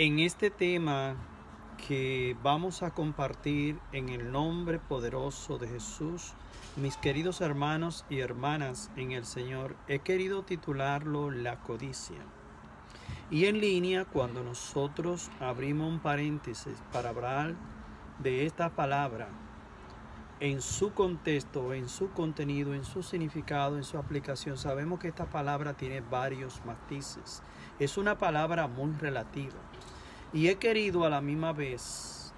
En este tema que vamos a compartir en el nombre poderoso de Jesús, mis queridos hermanos y hermanas en el Señor, he querido titularlo La codicia. Y en línea, cuando nosotros abrimos un paréntesis para hablar de esta palabra, en su contexto, en su contenido, en su significado, en su aplicación, sabemos que esta palabra tiene varios matices. Es una palabra muy relativa. Y he querido a la misma vez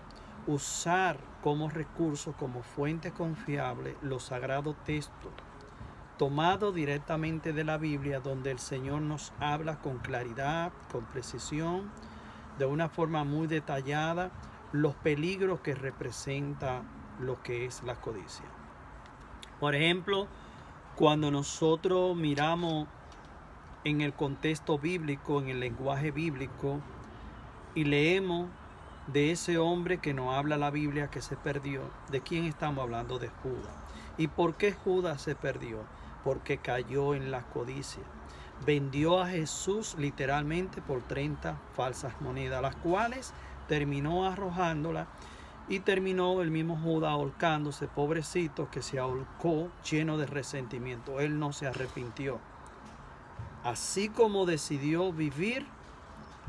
usar como recurso, como fuente confiable, los sagrados textos, tomados directamente de la Biblia, donde el Señor nos habla con claridad, con precisión, de una forma muy detallada, los peligros que representa lo que es la codicia. Por ejemplo, cuando nosotros miramos en el contexto bíblico, en el lenguaje bíblico, y leemos de ese hombre que nos habla la Biblia que se perdió, ¿de quién estamos hablando? De Judas. ¿Y por qué Judas se perdió? Porque cayó en la codicia. Vendió a Jesús literalmente por 30 falsas monedas, las cuales terminó arrojándola y terminó el mismo Judas ahorcándose, pobrecito, que se ahorcó lleno de resentimiento. Él no se arrepintió. Así como decidió vivir,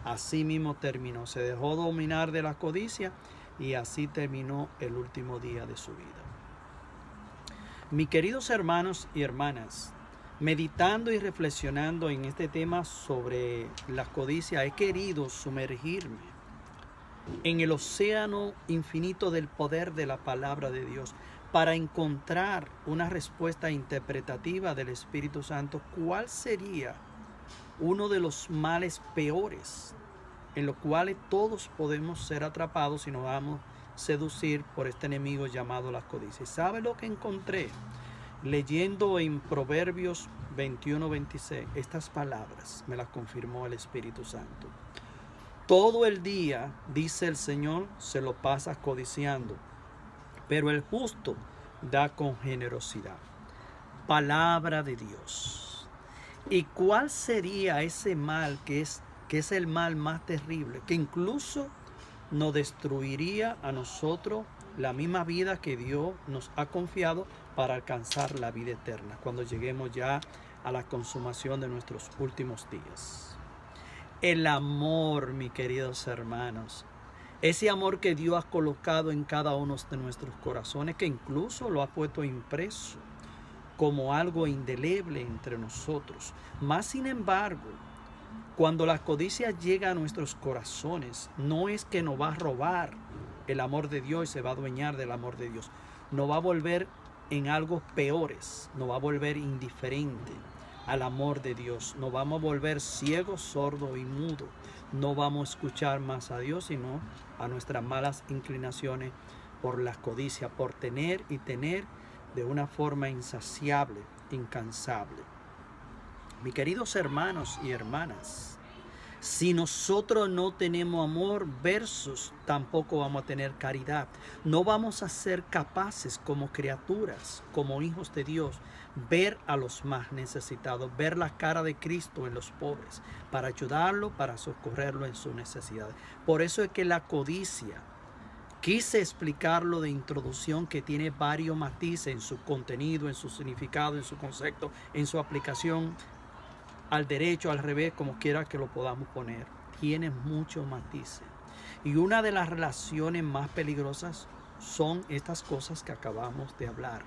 así mismo terminó. Se dejó dominar de la codicia y así terminó el último día de su vida. Mis queridos hermanos y hermanas, meditando y reflexionando en este tema sobre la codicia, he querido sumergirme en el océano infinito del poder de la palabra de Dios para encontrar una respuesta interpretativa del Espíritu Santo. ¿Cuál sería uno de los males peores en los cuales todos podemos ser atrapados si nos vamos a seducir por este enemigo llamado la codicia? ¿Sabe lo que encontré? Leyendo en Proverbios 21-26, estas palabras me las confirmó el Espíritu Santo. Todo el día, dice el Señor, se lo pasa codiciando, pero el justo da con generosidad. Palabra de Dios. ¿Y cuál sería ese mal que es el mal más terrible, que incluso nos destruiría a nosotros la misma vida que Dios nos ha confiado para alcanzar la vida eterna, cuando lleguemos ya a la consumación de nuestros últimos días? El amor, mis queridos hermanos, ese amor que Dios ha colocado en cada uno de nuestros corazones, que incluso lo ha puesto impreso como algo indeleble entre nosotros. Más sin embargo, cuando la codicia llega a nuestros corazones, no es que nos va a robar el amor de Dios y se va a adueñar del amor de Dios. Nos va a volver en algo peores, nos va a volver indiferente al amor de Dios. Nos vamos a volver ciegos, sordos y mudos. No vamos a escuchar más a Dios, sino a nuestras malas inclinaciones por la codicia, por tener y tener de una forma insaciable, incansable. Mis queridos hermanos y hermanas, si nosotros no tenemos amor versus, tampoco vamos a tener caridad. No vamos a ser capaces como criaturas, como hijos de Dios, ver a los más necesitados, ver la cara de Cristo en los pobres, para ayudarlo, para socorrerlo en sus necesidades. Por eso es que la codicia, quise explicarlo de introducción, que tiene varios matices en su contenido, en su significado, en su concepto, en su aplicación al derecho, al revés, como quiera que lo podamos poner. Tiene muchos matices. Y una de las relaciones más peligrosas son estas cosas que acabamos de hablar.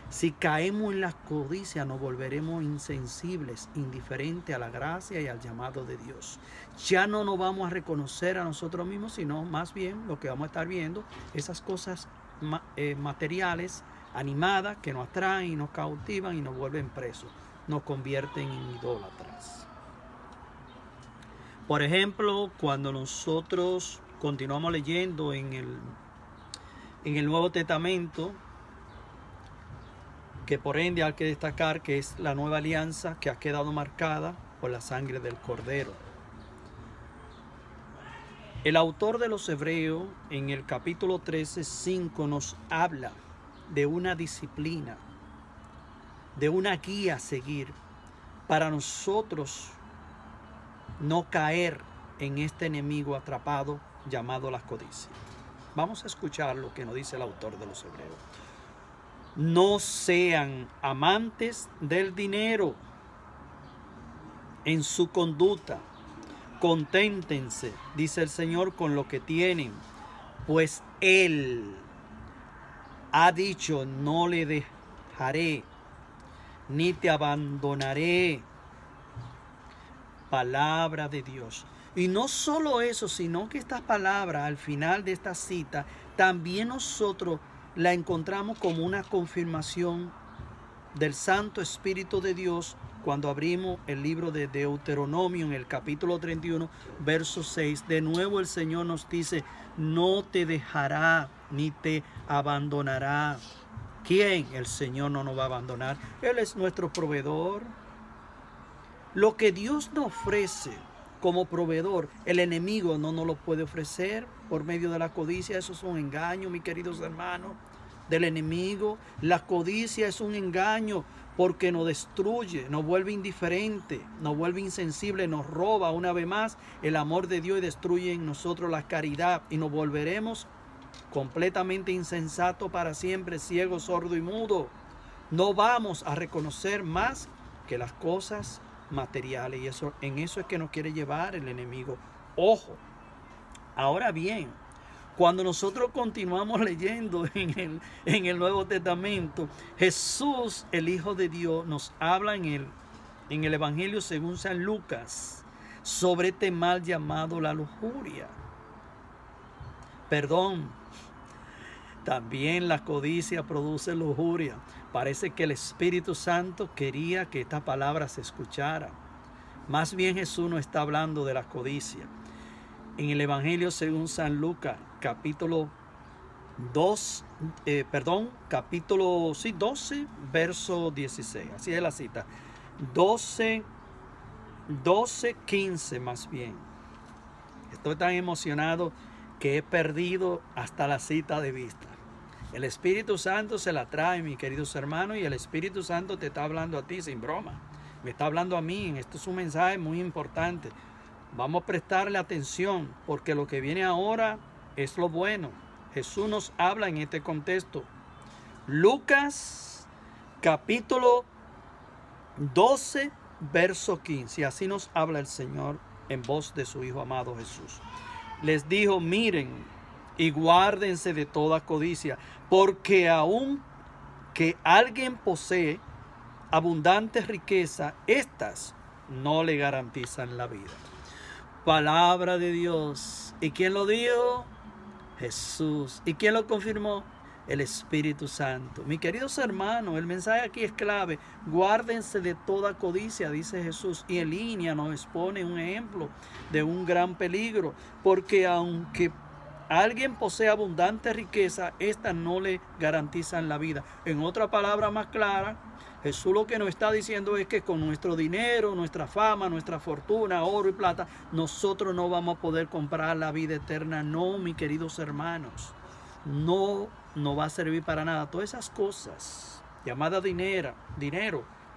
Si caemos en la codicia, nos volveremos insensibles, indiferentes a la gracia y al llamado de Dios. Ya no nos vamos a reconocer a nosotros mismos, sino más bien lo que vamos a estar viendo, esas cosas materiales, animadas, que nos atraen y nos cautivan y nos vuelven presos, nos convierten en idólatras. Por ejemplo, cuando nosotros continuamos leyendo en el Nuevo Testamento, que por ende hay que destacar que es la nueva alianza que ha quedado marcada por la sangre del Cordero. El autor de los Hebreos en el capítulo 13:5 nos habla de una disciplina, de una guía a seguir para nosotros no caer en este enemigo atrapado llamado la codicia. Vamos a escuchar lo que nos dice el autor de los Hebreos. No sean amantes del dinero en su conducta. Conténtense, dice el Señor, con lo que tienen, pues Él ha dicho: no le dejaré, ni te abandonaré. Palabra de Dios. Y no solo eso, sino que esta palabra al final de esta cita, también nosotros la encontramos como una confirmación del Santo Espíritu de Dios cuando abrimos el libro de Deuteronomio en el capítulo 31, verso 6. De nuevo el Señor nos dice: no te dejará ni te abandonará. ¿Quién? El Señor no nos va a abandonar. Él es nuestro proveedor. Lo que Dios nos ofrece como proveedor, el enemigo no nos lo puede ofrecer por medio de la codicia. Eso es un engaño, mis queridos hermanos, del enemigo. La codicia es un engaño porque nos destruye, nos vuelve indiferente, nos vuelve insensible, nos roba una vez más el amor de Dios y destruye en nosotros la caridad, y nos volveremos completamente insensatos para siempre, ciegos, sordos y mudos. No vamos a reconocer más que las cosas materiales, y en eso es que nos quiere llevar el enemigo. Ojo, ahora bien, cuando nosotros continuamos leyendo en el Nuevo Testamento, Jesús, el Hijo de Dios, nos habla en el Evangelio según San Lucas sobre este mal llamado la lujuria. Perdón, también la codicia produce lujuria. Parece que el Espíritu Santo quería que esta palabra se escuchara. Más bien Jesús no está hablando de la codicia. En el Evangelio según San Lucas, capítulo 12, verso 16. Así es la cita. 12, 15 más bien. Estoy tan emocionado que he perdido hasta la cita de vista. El Espíritu Santo se la trae, mis queridos hermanos, y el Espíritu Santo te está hablando a ti sin broma. Me está hablando a mí. Esto es un mensaje muy importante. Vamos a prestarle atención, porque lo que viene ahora es lo bueno. Jesús nos habla en este contexto. Lucas capítulo 12, verso 15. Así nos habla el Señor en voz de su Hijo amado Jesús. Les dijo: miren y guárdense de toda codicia, porque aun que alguien posee abundante riqueza, estas no le garantizan la vida. Palabra de Dios. ¿Y quién lo dijo? Jesús. ¿Y quién lo confirmó? El Espíritu Santo. Mis queridos hermanos, el mensaje aquí es clave. Guárdense de toda codicia, dice Jesús. Y en línea nos expone un ejemplo de un gran peligro. Porque aunque alguien posee abundante riqueza, estas no le garantizan la vida. En otra palabra más clara, Jesús lo que nos está diciendo es que con nuestro dinero, nuestra fama, nuestra fortuna, oro y plata, nosotros no vamos a poder comprar la vida eterna. No, mis queridos hermanos, no va a servir para nada. Todas esas cosas llamadas dinero,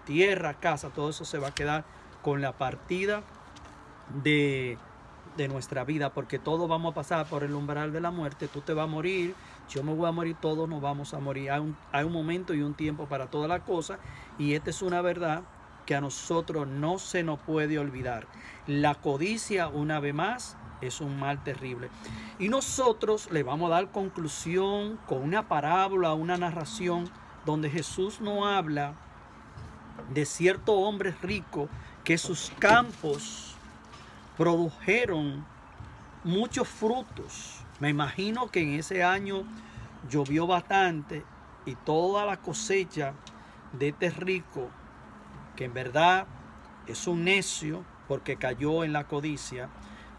tierra, casa, todo eso se va a quedar con la partida de nuestra vida, porque todos vamos a pasar por el umbral de la muerte. Tú te vas a morir, yo me voy a morir, todos nos vamos a morir. Hay un momento y un tiempo para todas las cosas, y esta es una verdad que a nosotros no se nos puede olvidar. La codicia, una vez más, es un mal terrible. Y nosotros le vamos a dar conclusión con una parábola, una narración, donde Jesús nos habla de cierto hombre rico que sus campos produjeron muchos frutos. Me imagino que en ese año llovió bastante, y toda la cosecha de este rico, que en verdad es un necio porque cayó en la codicia,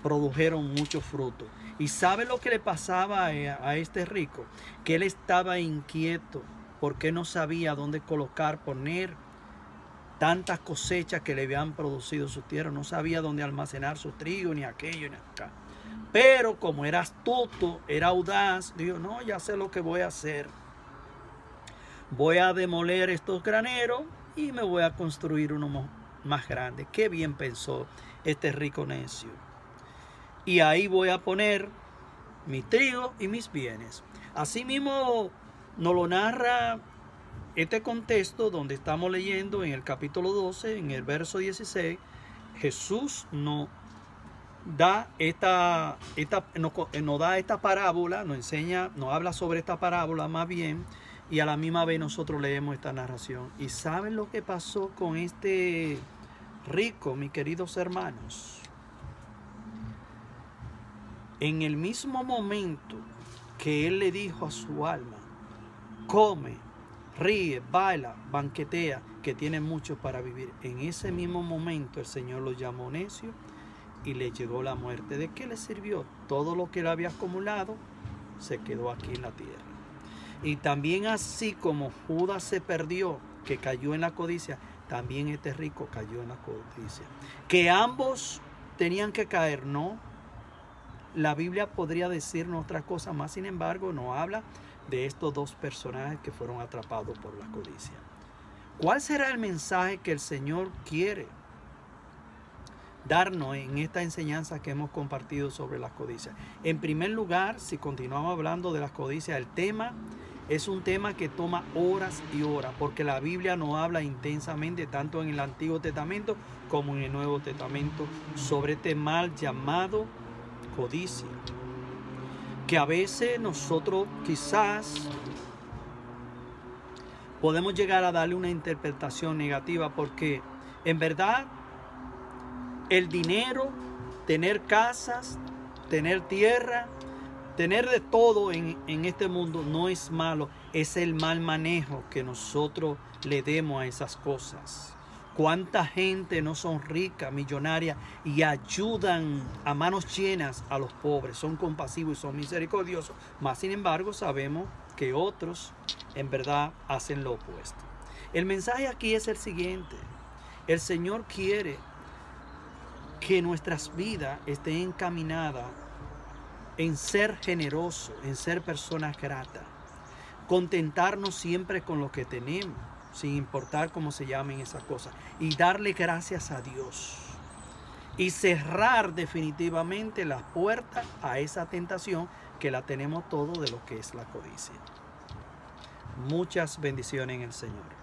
produjeron muchos frutos. ¿Y sabe lo que le pasaba a este rico? Que él estaba inquieto porque no sabía dónde poner tantas cosechas que le habían producido su tierra. No sabía dónde almacenar su trigo, ni aquello, ni acá. Pero como era astuto, era audaz, dijo: no, ya sé lo que voy a hacer. Voy a demoler estos graneros y me voy a construir uno más grande. Qué bien pensó este rico necio. y ahí voy a poner mi trigo y mis bienes. Asimismo nos lo narra este contexto donde estamos leyendo en el capítulo 12, en el verso 16. Jesús nos da esta parábola, nos enseña, nos habla sobre esta parábola más bien, y a la misma vez nosotros leemos esta narración. ¿Y saben lo que pasó con este rico, mis queridos hermanos? En el mismo momento que él le dijo a su alma, come, ríe, baila, banquetea, que tiene mucho para vivir, en ese mismo momento el Señor lo llamó necio y le llegó la muerte. ¿De qué le sirvió? Todo lo que él había acumulado se quedó aquí en la tierra. Y también así como Judas se perdió, que cayó en la codicia, también este rico cayó en la codicia. Que ambos tenían que caer, no. La Biblia podría decirnos otra cosa más, sin embargo, nos habla de estos dos personajes que fueron atrapados por la codicia. ¿Cuál será el mensaje que el Señor quiere darnos en esta enseñanza que hemos compartido sobre la codicia? En primer lugar, si continuamos hablando de la codicia, el tema es un tema que toma horas y horas, porque la Biblia nos habla intensamente, tanto en el Antiguo Testamento como en el Nuevo Testamento, sobre este mal llamado codicia, que a veces nosotros quizás podemos llegar a darle una interpretación negativa, porque en verdad el dinero, tener casas, tener tierra, tener de todo en este mundo no es malo, es el mal manejo que nosotros le demos a esas cosas. ¿Cuánta gente no son ricas, millonarias y ayudan a manos llenas a los pobres? Son compasivos y son misericordiosos. Mas, sin embargo, sabemos que otros en verdad hacen lo opuesto. El mensaje aquí es el siguiente. El Señor quiere que nuestras vidas estén encaminadas en ser generosos, en ser personas gratas. Contentarnos siempre con lo que tenemos, sin importar cómo se llamen esas cosas, y darle gracias a Dios y cerrar definitivamente las puertas a esa tentación que la tenemos todo de lo que es la codicia. Muchas bendiciones en el Señor.